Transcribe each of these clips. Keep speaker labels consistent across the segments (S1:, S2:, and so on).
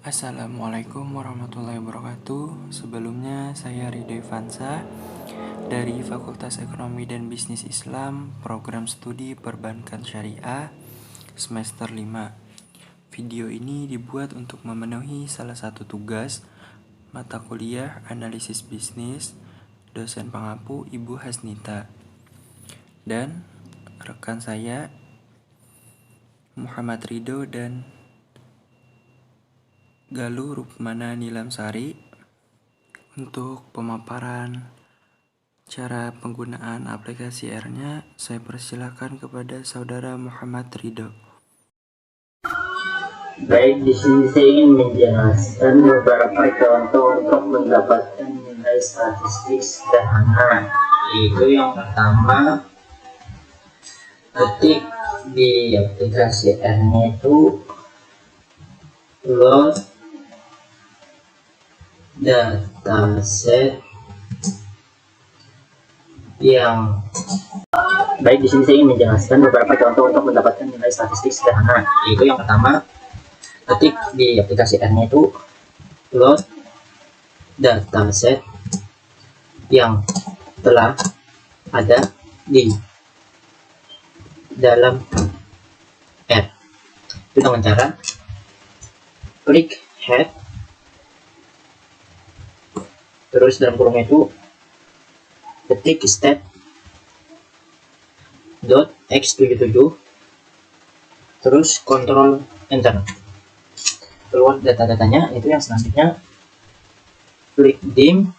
S1: Assalamualaikum warahmatullahi wabarakatuh. Sebelumnya saya Ridho Ivansa dari Fakultas Ekonomi dan Bisnis Islam, Program Studi Perbankan Syariah, semester 5. Video ini dibuat untuk memenuhi salah satu tugas mata kuliah Analisis Bisnis dosen pengampu Ibu Hasnita. Dan rekan saya Muhammad Ridho dan Galuh Rukmana Nilamsari untuk pemaparan cara penggunaan aplikasi R-nya. Saya persilakan kepada saudara Muhammad Ridho.
S2: Baik, di sini saya ingin menjelaskan beberapa contoh untuk mendapatkan nilai statistik sederhana. Yaitu yang pertama, ketik di aplikasi R-nya itu load dataset yang baik di sini saya ingin menjelaskan beberapa contoh untuk mendapatkan nilai statistik sederhana. Yaitu yang pertama, ketik di aplikasi R-nya itu load dataset yang telah ada di dalam R. Itu dengan cara klik head, terus dalam kurung itu ketik stat .x77, terus kontrol enter, keluar data-datanya. Itu yang selanjutnya klik dim,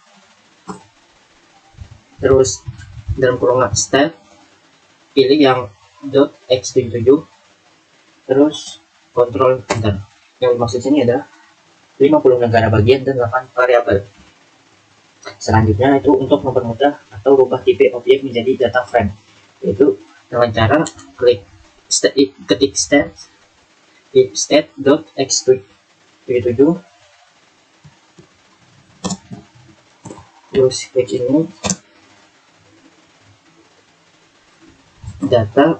S2: terus dalam kurung stat pilih yang .x77, terus kontrol enter. Yang dimaksud sini adalah 50 negara bagian dan 8 variabel. Selanjutnya itu untuk mempermudah atau rubah tipe objek menjadi data frame, yaitu dengan cara klik ketik stat.x77, terus klik ini data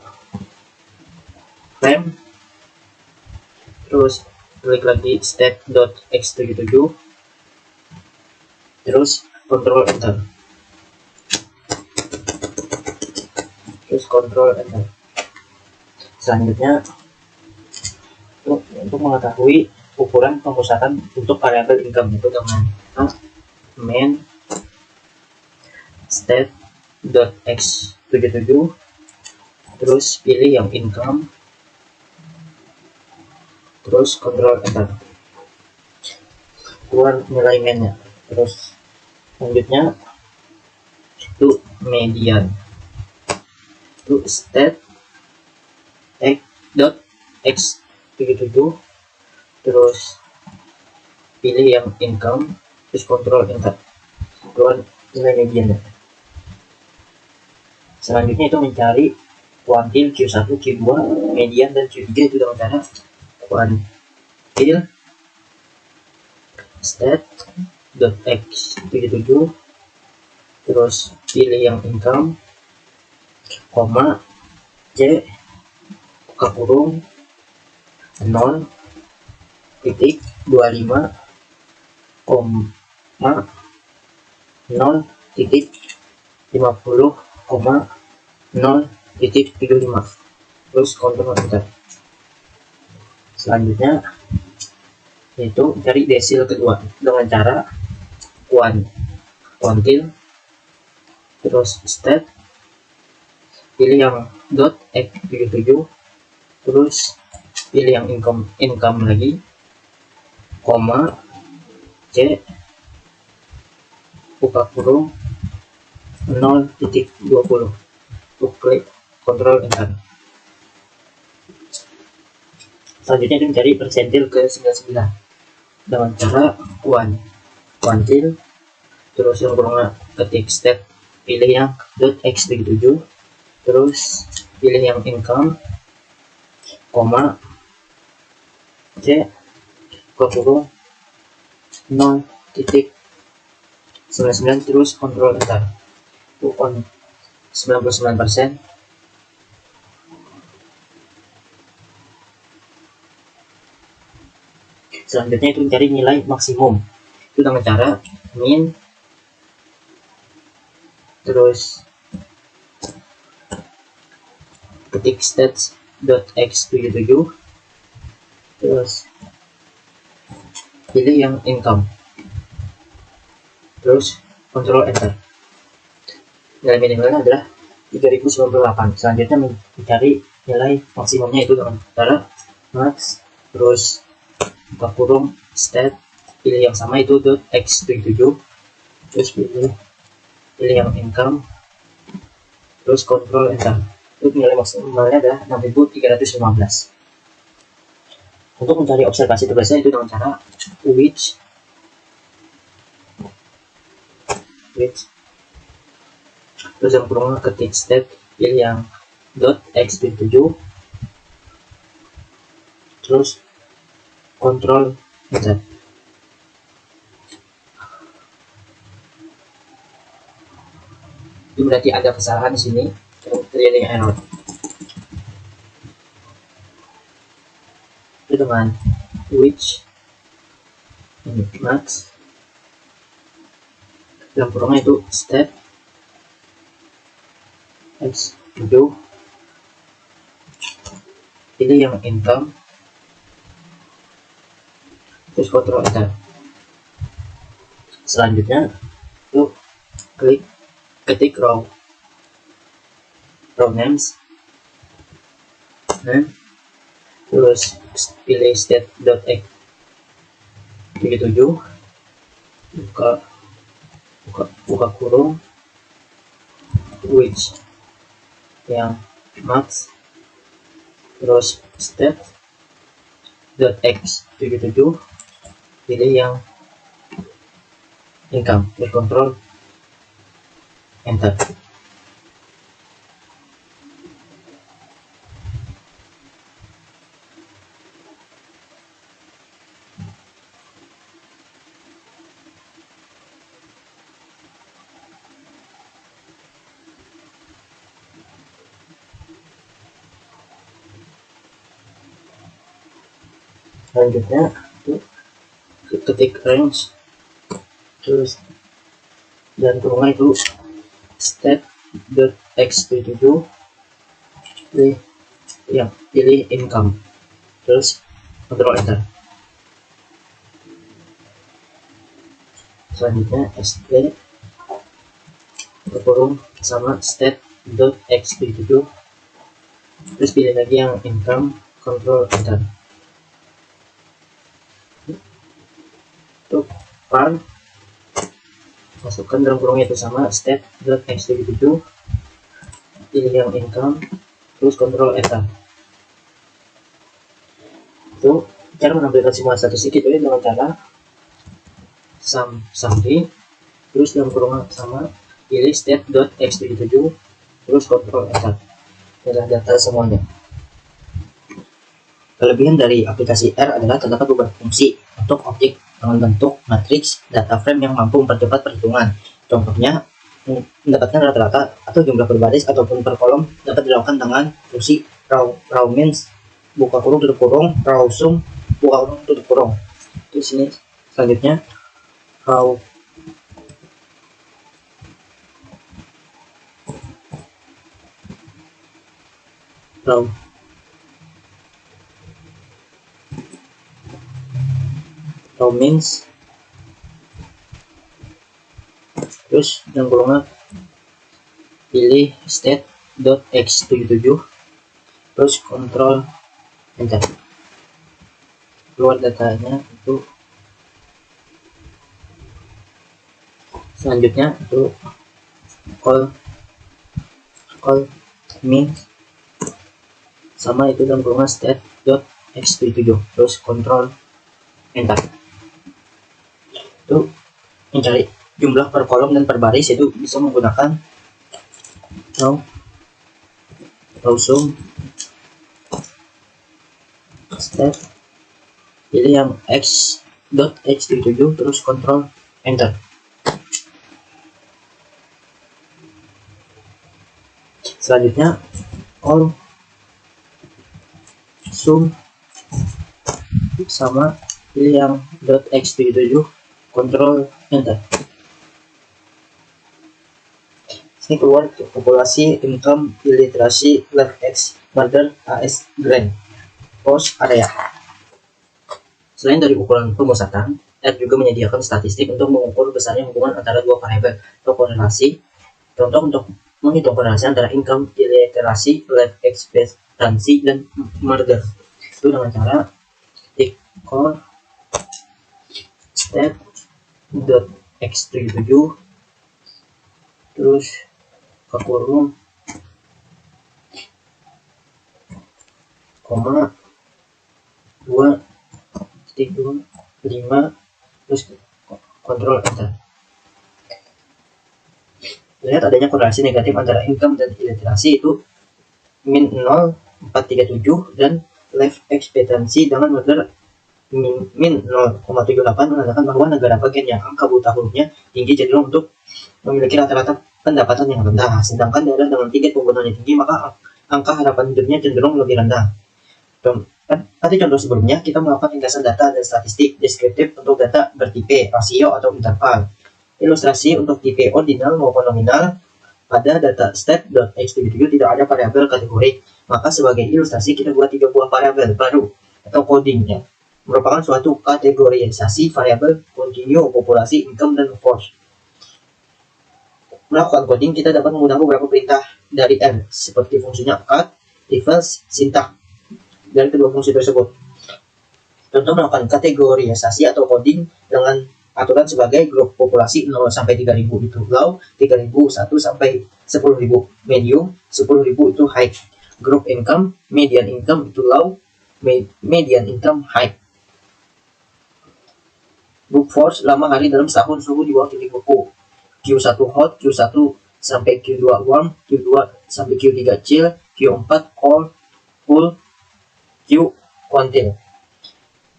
S2: frame, terus klik lagi stat.x77, terus kontrol enter, terus kontrol enter. Selanjutnya untuk mengetahui ukuran pemusatan untuk variabel income, itu dengan main stat.x77, terus pilih yang income, terus kontrol enter, keluar nilai mainnya. Terus selanjutnya itu median, itu stat x77, terus pilih yang income, terus kontrol enter, keluar nilai mediannya. Selanjutnya itu mencari kuantil Q1, Q2, median, dan Q3. Itu dengan cara kuantil stat.x77, terus pilih yang income, koma C buka kurung 0.25, koma 0.50,0.75, terus kontrol enter. Selanjutnya yaitu cari desil kedua dengan cara kuantil, terus stat, pilih yang .x77, terus pilih yang income lagi, koma C buka kurung 0.20, klik kontrol enter. Selanjutnya itu mencari persentil ke 99 dengan cara kuantil, terus yang kurang ketik stat, pilih yang .x77, terus pilih yang income, koma C buka kurung 0.99, terus kontrol enter. Itu on 99%. Selanjutnya itu mencari nilai maksimum, itu dengan cara min terus ketik stats.x77 terus pilih yang income terus kontrol enter. Nilai minimalnya adalah 3098. Selanjutnya mencari nilai maksimumnya itu dengan cara max terus buka kurung stat, pilih yang sama itu .x77 terus pilih yang income terus kontrol enter. Untuk nilai maksimalnya adalah 6315. Untuk mencari observasi tugasnya itu dengan cara which terus yang kurang ketik stat, pilih yang .x77 terus kontrol enter. Itu berarti ada kesalahan di sini, terjadi error. Itu dengan which ini max, yang kurangnya itu step x7, pilih yang income terus kontrol enter. Selanjutnya itu ketik row names terus pilih stat.x77 buka kurung which yang max terus stat.x77 pilih yang income terus kontrol enter. Selanjutnya ketik range terus dan kurungnya itu stat.x77 pilih income terus kontrol enter. Selanjutnya st kurung sama stat.x77 terus pilih lagi yang income, kontrol enter. Untuk var masukkan dalam kurungnya itu sama stat.x77 pilih yang income terus kontrol enter. Itu cara menampilkan semua statistik itu dengan cara summary terus dalam kurung sama pilih stat.x77 terus kontrol enter. Adalah data semuanya. Kelebihan dari aplikasi R adalah terdapat beberapa fungsi untuk objek dengan bentuk matriks data frame yang mampu mempercepat perhitungan. Contohnya, mendapatkan rata-rata atau jumlah berbaris ataupun per kolom dapat dilakukan dengan fungsi raw means buka kurung tutup kurung, raw sum buka kurung tutup kurung. Di sini selanjutnya raw means terus yang kurungnya pilih stat.x77 terus kontrol enter. Keluar datanya itu. Selanjutnya itu call means sama itu dalam kurungan stat.x77 terus kontrol enter. Itu mencari jumlah per kolom dan per baris itu bisa menggunakan raw sum stat, pilih yang x.x77 terus kontrol enter. Selanjutnya all sum sama pilih yang .x77, kontrol enter. Ini keluar populasi, income, illiterasi, left X, murder, AS, grand, post area. Selain dari ukuran pemusatan, R juga menyediakan statistik untuk mengukur besarnya hubungan antara dua variabel atau korelasi. Contoh untuk menghitung korelasi antara income, illiterasi, life expectancy, dan murder itu dengan cara ketik core stat.x37 terus ke kurung koma 2.25 terus kontrol enter. Lihat adanya korelasi negatif antara income dan illiterasi itu min 0,437 dan life expectancy dengan murder min 0,78 menandakan bahwa negara bagian yang angka buta hurufnya tinggi cenderung untuk memiliki rata-rata pendapatan yang rendah, sedangkan daerah dengan tingkat penggunaannya tinggi maka angka harapan hidupnya cenderung lebih rendah. Pada contoh sebelumnya kita melakukan ringkasan data dan statistik deskriptif untuk data bertipe rasio atau interval. Ilustrasi untuk tipe ordinal maupun nominal pada data stat.x77 tidak ada variabel kategori, maka sebagai ilustrasi kita buat 3 buah variabel baru atau codingnya merupakan suatu kategorisasi variabel continue, populasi, income, dan force. Melakukan coding kita dapat menggunakan beberapa perintah dari R seperti fungsinya cut, reverse, syntax dari kedua fungsi tersebut. Contoh melakukan kategorisasi atau coding dengan aturan sebagai grup populasi 0 sampai 3000 itu low, 3000 1 sampai 10.000 medium, 10.000 itu high. Grup income, median income itu low, median income high. Grup force lama hari dalam setahun suhu di bawah titik beku. Q1 hot, Q1 sampai Q2 warm, Q2 sampai Q3 chill, Q4 cold, cool, Q continue.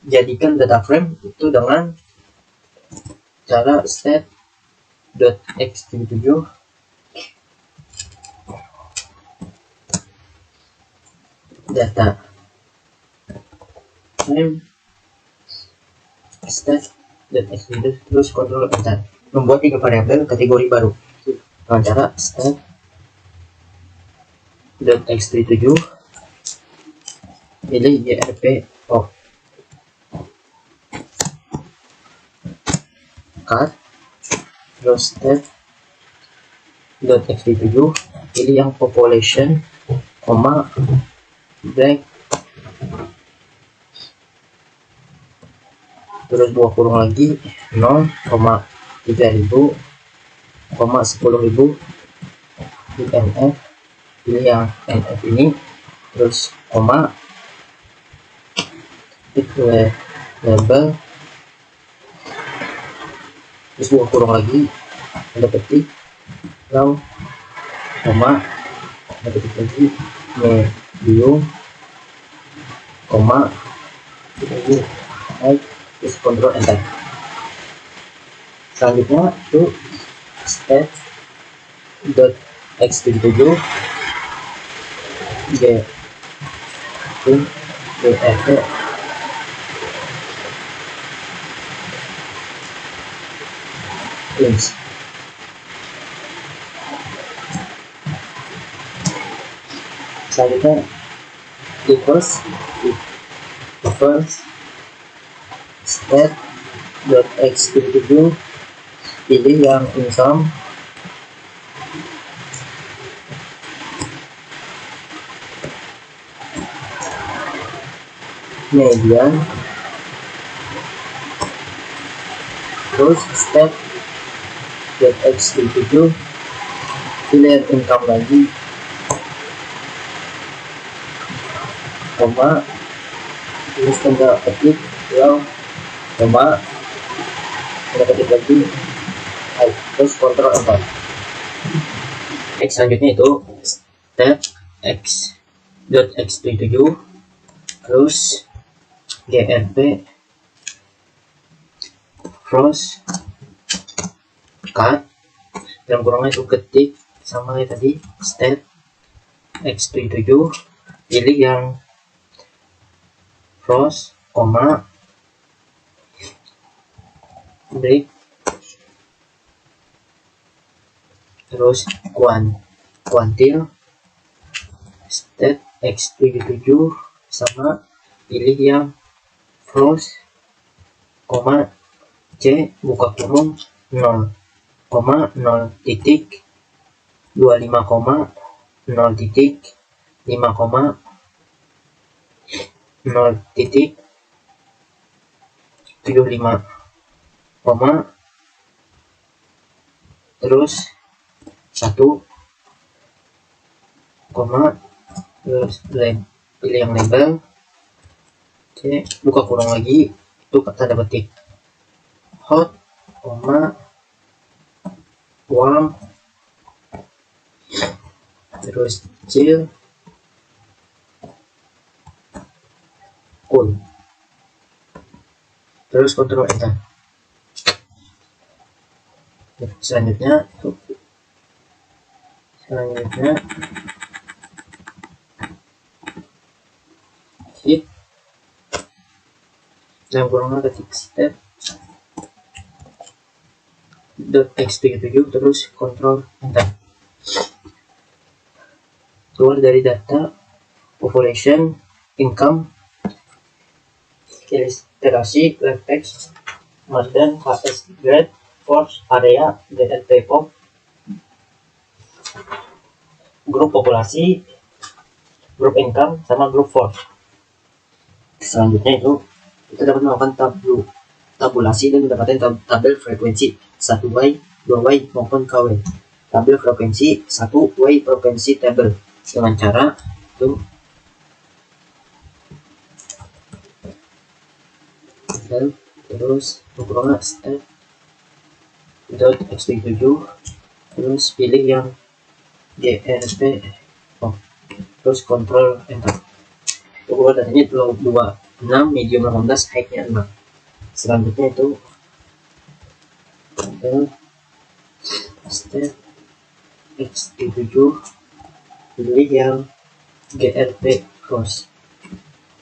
S2: Jadikan data frame itu dengan cara stat.x77 data frame stat.x77 terus kontrol enter. Membuat 3 variabel kategori baru dengan cara stat.x37 pilih grp off cut terus stat.x37 pilih yang population koma break terus dua kurung lagi 0,3000 10.000 di NF pilih yang NF ini terus koma titik label terus dua kurung lagi ada ketik law koma ada ketik lagi medium koma lagi naik terus kontrol enter. Selanjutnya itu stat.x77 grp ins selanjutnya reverse stat.x77 pilih yang income median terus stat.x77 pilih yang income lagi koma terus tanda ketik yang koma tanda ketik lagi terus kontrol enter. Selanjutnya itu stat.x.x37 terus grp cross cut dan kurangnya itu ketik sama kayak tadi stat.x37 pilih yang cross koma break, terus kuantil state x77 sama pilih yang false, koma c buka kurung 0,0 titik 25,0 titik 5,0 titik 75 koma terus 1 koma terus pilih yang label c buka kurung lagi itu tanda petik hot koma warm terus chill cool terus kontrol enter. Selanjutnya hit dan kurangnya ketik step .x77 terus kontrol enter. Keluar dari data population, income, ilustrasi, left text, margin, HS grade, force, area, GLP pop, grup populasi, grup income, sama grup force. Selanjutnya itu kita dapat melakukan tabulasi dan mendapatkan tabel frekuensi 1Y, 2Y maupun KW. Tabel frekuensi 1Y frekuensi table dengan cara itu terus ukurannya step .x77 terus pilih yang GRP terus kontrol enter. Ukuran datanya 26, medium 18, height-nya 6. Selanjutnya itu step x77 pilih yang GRP cross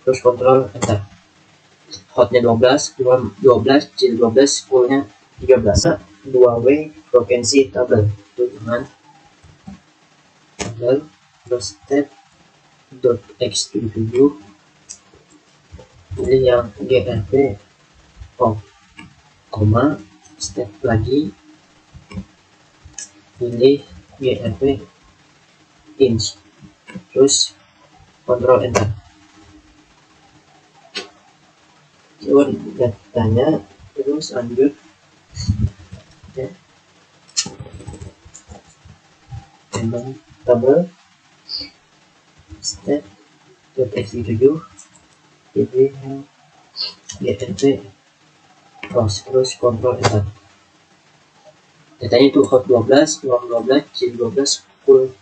S2: terus kontrol enter. Hotnya 12, 12, chill 12, coolnya 13. 2W frekuensi tabel itu dengan tabel terus step .x77 pilih yang GRP koma step lagi pilih GRP inch terus kontrol enter. Keluar datanya terus lanjut ya. Tabel step .x77 pilih yang GRP cross terus kontrol enter. Datanya itu hot 12, warm 12, chill 12, cool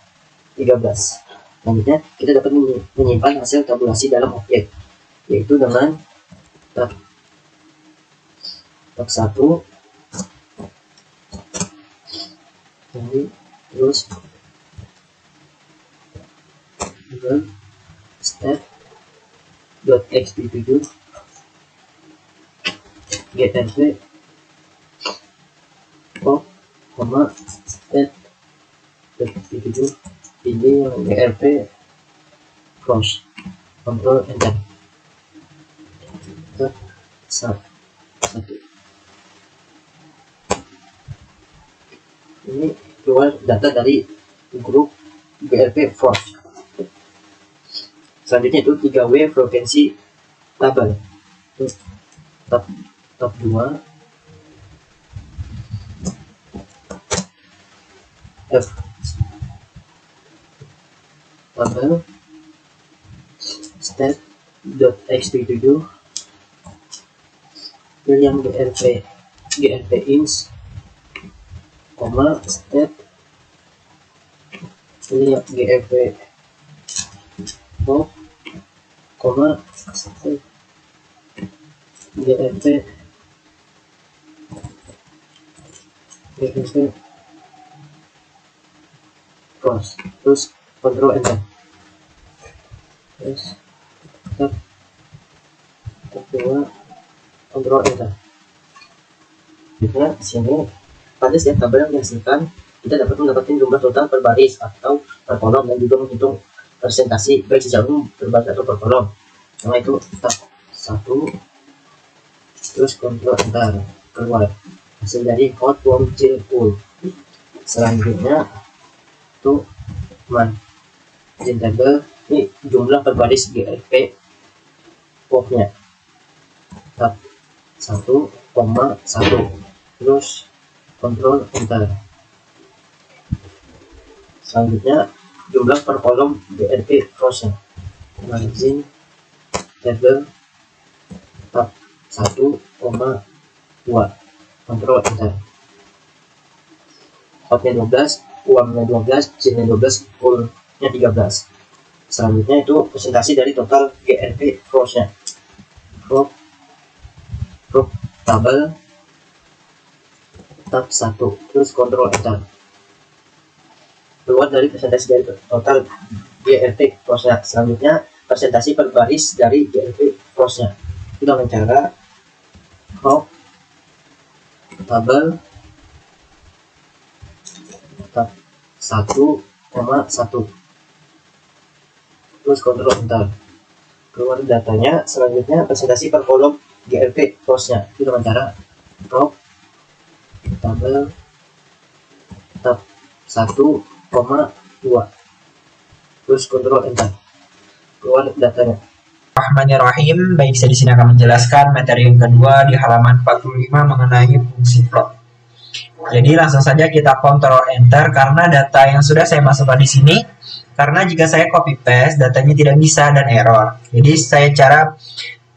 S2: 13. Selanjutnya kita dapat menyimpan hasil tabulasi dalam objek yaitu dengan tab 1 ini terus step .x77 GRP koma step .x77 pilih yang GRP cross kontrol enter. Satu ini keluar data dari grup GRP force. Selanjutnya itu 3W frekuensi tabel itu tab 2 F tabel step .x77 pilih yang GRP inch koma step pilih yang GRP pop koma step GRP cross terus kontrol enter. Terus tab 2 kontrol enter. Selanjutnya di sini pada setiap tabel yang dihasilkan kita dapat mendapatkan jumlah total per baris atau per kolom dan juga menghitung presentasi baik secara umum per baris atau per kolom. Nah itu tab 1 terus kontrol enter keluar hasil dari hot warm chill cool. Selanjutnya itu margin table, ini jumlah per baris GRP nya tab 1,1 terus kontrol enter. Selanjutnya jumlah per kolom BRP crossnya margin table tab 1,2 kontrol enter. Hotnya 12, uangnya 12, chinnya 12, coolnya 13. Selanjutnya itu presentasi dari total GRP crossnya crop tabel tab 1 terus kontrol enter. Keluar dari presentasi dari total GRP crossnya. Selanjutnya presentasi per baris dari GRP crossnya kita dengan cara crop tabel tab 1,1 terus kontrol enter. Keluar datanya. Selanjutnya presentasi per kolom GRP crossnya itu dengan cara crop tabel tab 1,2 terus kontrol enter. Keluar datanya.
S3: Bismillahirrahmanirrahim. Baik, saya di sini akan menjelaskan materi yang kedua di halaman 45 mengenai fungsi plot. Jadi langsung saja kita kontrol enter karena data yang sudah saya masukkan di sini. Karena jika saya copy paste datanya tidak bisa dan error. Jadi saya cara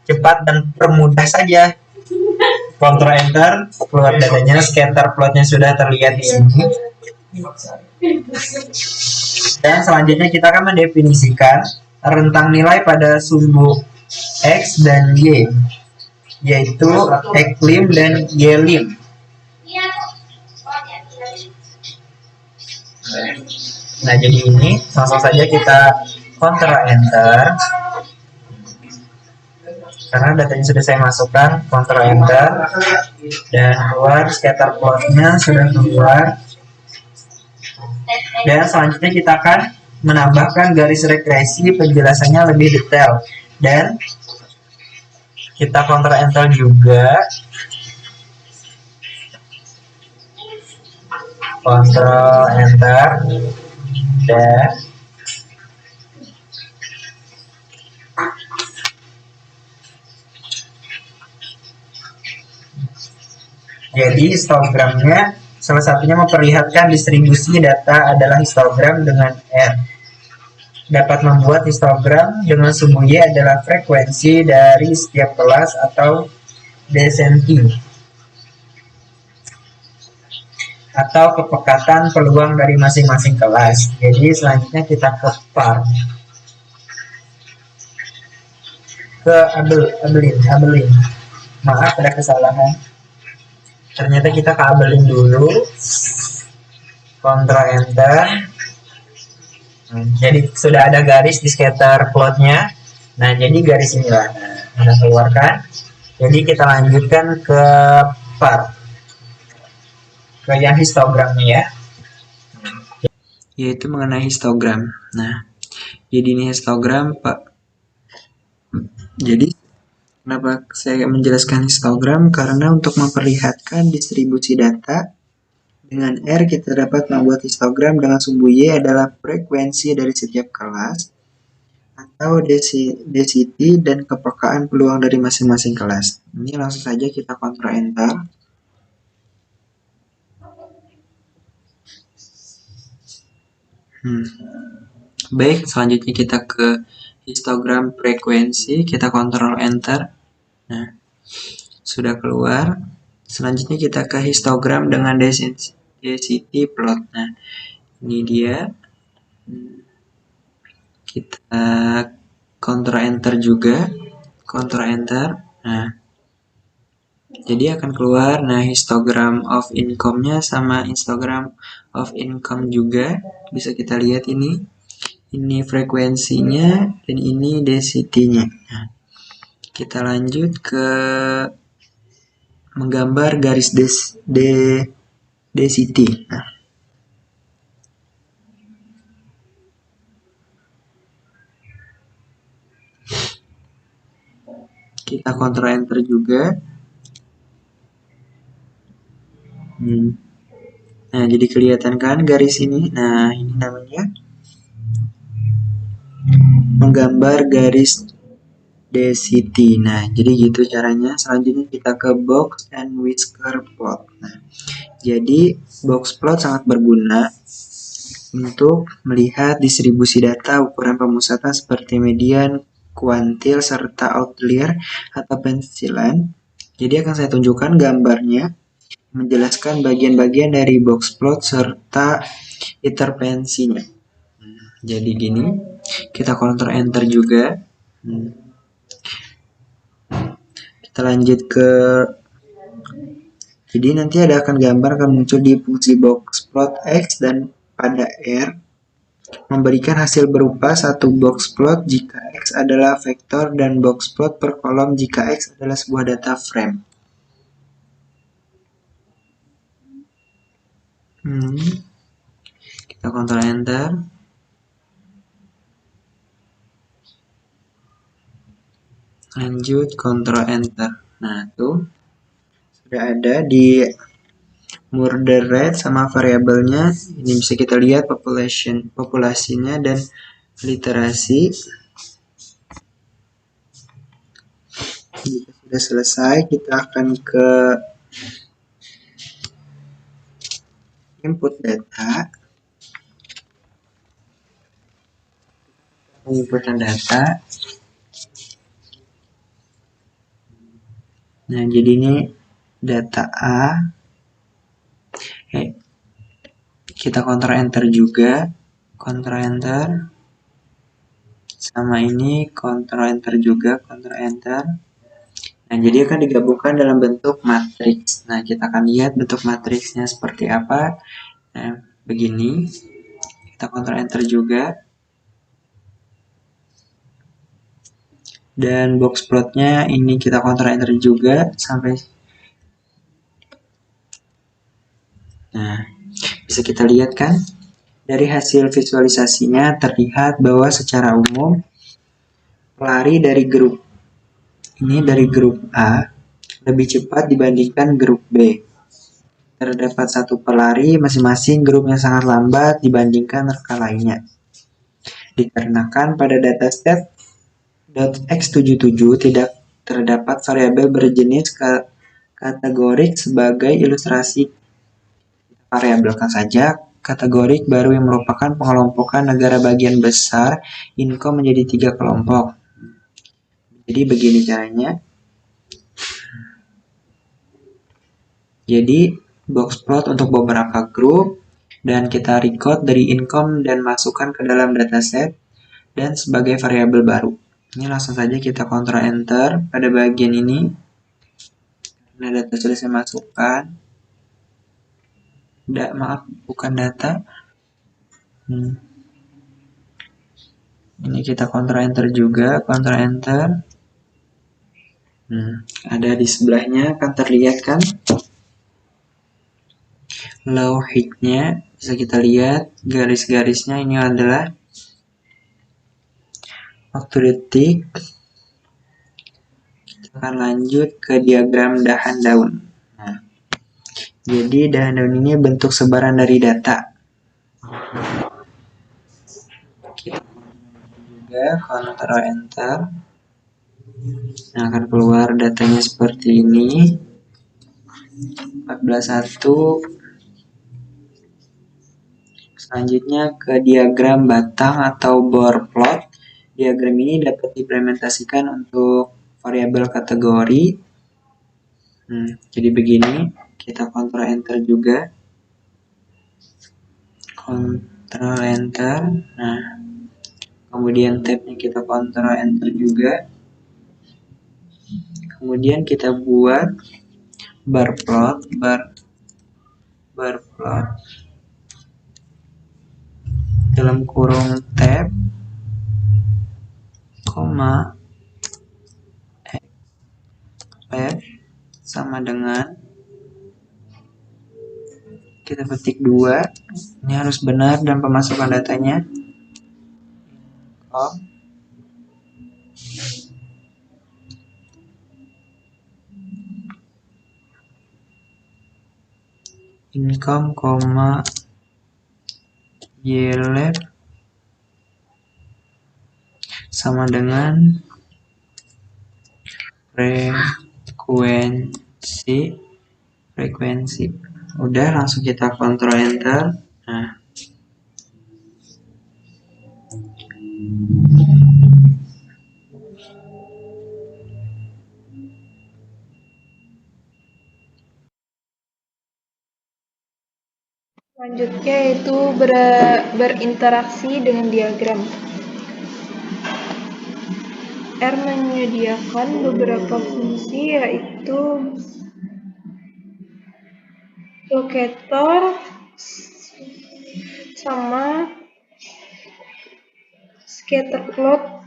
S3: cepat dan permudah saja. Kontrol enter, keluar datanya, scatter plotnya sudah terlihat di sini. Dan selanjutnya kita akan mendefinisikan rentang nilai pada sumbu X dan Y, yaitu X-lim dan Y-lim. Nah, jadi ini langsung saja kita kontrol enter. Karena datanya sudah saya masukkan, kontrol enter. Dan keluar scatter plotnya sudah keluar. Dan selanjutnya kita akan menambahkan garis regresi penjelasannya lebih detail. Dan kita kontrol enter juga. Kontrol enter. Dan jadi histogramnya salah satunya memperlihatkan distribusi data adalah histogram dengan R. Dapat membuat histogram dengan sumbu Y adalah frekuensi dari setiap kelas atau density atau kepekatan peluang dari masing-masing kelas. Jadi selanjutnya kita ke par. Ke abelin. Maaf ada kesalahan. Ternyata kita ke abelin dulu. Kontrol enter. Jadi sudah ada garis di scatter plotnya. Nah, jadi garis inilah. Kita keluarkan. Jadi kita lanjutkan ke par. Ke yang histogramnya ya.
S1: Yaitu mengenai histogram. Nah, jadi ini histogram, Pak. Jadi kenapa saya menjelaskan histogram? Karena untuk memperlihatkan distribusi data dengan R kita dapat membuat histogram dengan sumbu Y adalah frekuensi dari setiap kelas atau density dan kepekaan peluang dari masing-masing kelas. Ini langsung saja kita kontrol enter. Baik, selanjutnya kita ke histogram frekuensi, kita kontrol enter. Nah, sudah keluar. Selanjutnya kita ke histogram dengan density plot. Nah, ini dia. Kita kontrol enter juga. Kontrol enter. Nah, jadi akan keluar. Nah, histogram of income-nya sama histogram of income juga. Bisa kita lihat ini. Ini frekuensinya dan ini density-nya. Nah, kita lanjut ke
S3: menggambar garis density. Nah, kita Ctrl Enter juga. Nah, jadi kelihatan kan garis ini. Nah, ini namanya menggambar garis density. Nah, jadi gitu caranya. Selanjutnya kita ke box and whisker plot. Nah, jadi box plot sangat berguna untuk melihat distribusi data ukuran pemusatan seperti median, kuantil, serta outlier atau pensilan. Jadi akan saya tunjukkan gambarnya menjelaskan bagian-bagian dari box plot serta intervensinya. Jadi gini, kita Ctrl Enter juga. Kita lanjut ke, jadi nanti akan gambar akan muncul di fungsi box plot X dan pada R memberikan hasil berupa satu box plot jika X adalah vektor dan box plot per kolom jika X adalah sebuah data frame. Kita Ctrl Enter. Lanjut Ctrl Enter. Nah, tuh sudah ada di murder rate sama variabelnya. Ini bisa kita lihat populasinya dan literasi. Jika sudah selesai, kita akan ke input data. Penginputan data. Nah, jadi ini data A. Kita Ctrl Enter juga. Ctrl Enter. Sama ini Ctrl Enter juga. Ctrl Enter. Nah, jadi akan digabungkan dalam bentuk matriks. Nah, kita akan lihat bentuk matriksnya seperti apa. Nah, begini. Kita Ctrl Enter juga. Dan box plotnya ini kita Ctrl Enter juga sampai. Nah, bisa kita lihat kan? Dari hasil visualisasinya terlihat bahwa secara umum pelari dari grup A lebih cepat dibandingkan grup B. Terdapat satu pelari masing-masing grup yang sangat lambat dibandingkan rekan lainnya. Dikarenakan pada dataset .x77 tidak terdapat variabel berjenis kategorik sebagai ilustrasi. Variabelkan saja kategorik baru yang merupakan pengelompokan negara bagian besar income menjadi 3 kelompok. Jadi begini caranya. Jadi box plot untuk beberapa grup dan kita record dari income dan masukkan ke dalam dataset dan sebagai variabel baru. Ini langsung saja kita Ctrl Enter pada bagian ini. Nah, data sudah saya masukkan. Maaf, bukan data. Ini kita Ctrl Enter juga, Ctrl Enter. Ada di sebelahnya, kan terlihat kan? Low height-nya bisa kita lihat, garis-garisnya ini adalah waktu detik. Kita akan lanjut ke diagram dahan daun. Nah, jadi dahan daun ini bentuk sebaran dari data. Kita juga Ctrl Enter. Nah, akan keluar datanya seperti ini. 14.1. Selanjutnya ke diagram batang atau bar plot. Diagram ini dapat diimplementasikan untuk variabel kategori. Jadi begini, kita Ctrl Enter juga. Ctrl Enter. Nah, kemudian tabnya kita Ctrl Enter juga. Kemudian kita buat bar plot, dalam kurung tab, koma, left, sama dengan, kita ketik 2, ini harus benar dan pemasukan datanya income, YLF sama dengan frekuensi. Udah, langsung kita kontrol enter. Nah,
S4: Selanjutnya yaitu berinteraksi dengan diagram. R menyediakan beberapa fungsi, yaitu locator sama scatterplot,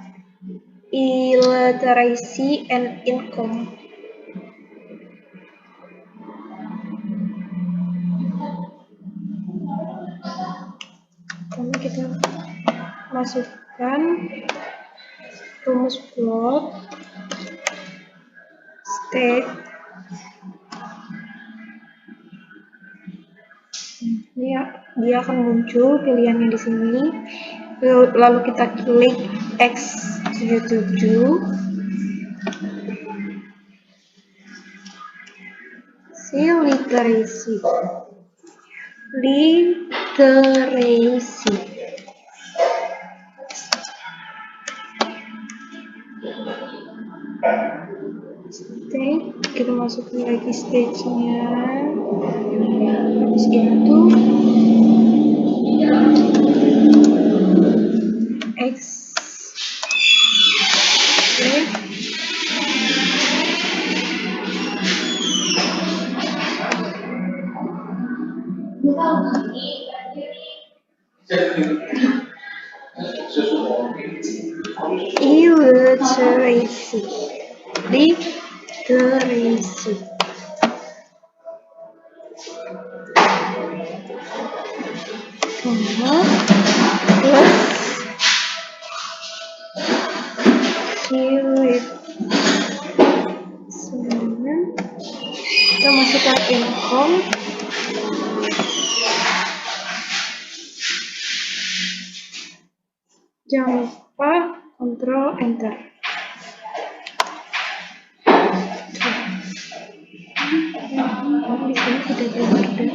S4: illiteracy, and income. Pertama kita masukkan rumus plot, state, dia akan muncul pilihannya di sini. Lalu kita klik X77. Literacy. Kita masukin lagi stage-nya. Habis itu X. Illiteracy. Kita masukkan income. Jangan lupa Ctrl Enter. Di sini tidak berada.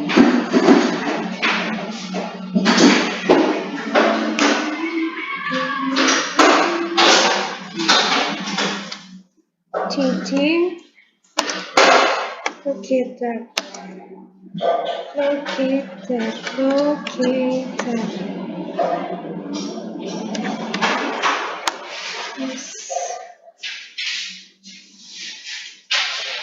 S4: Locator.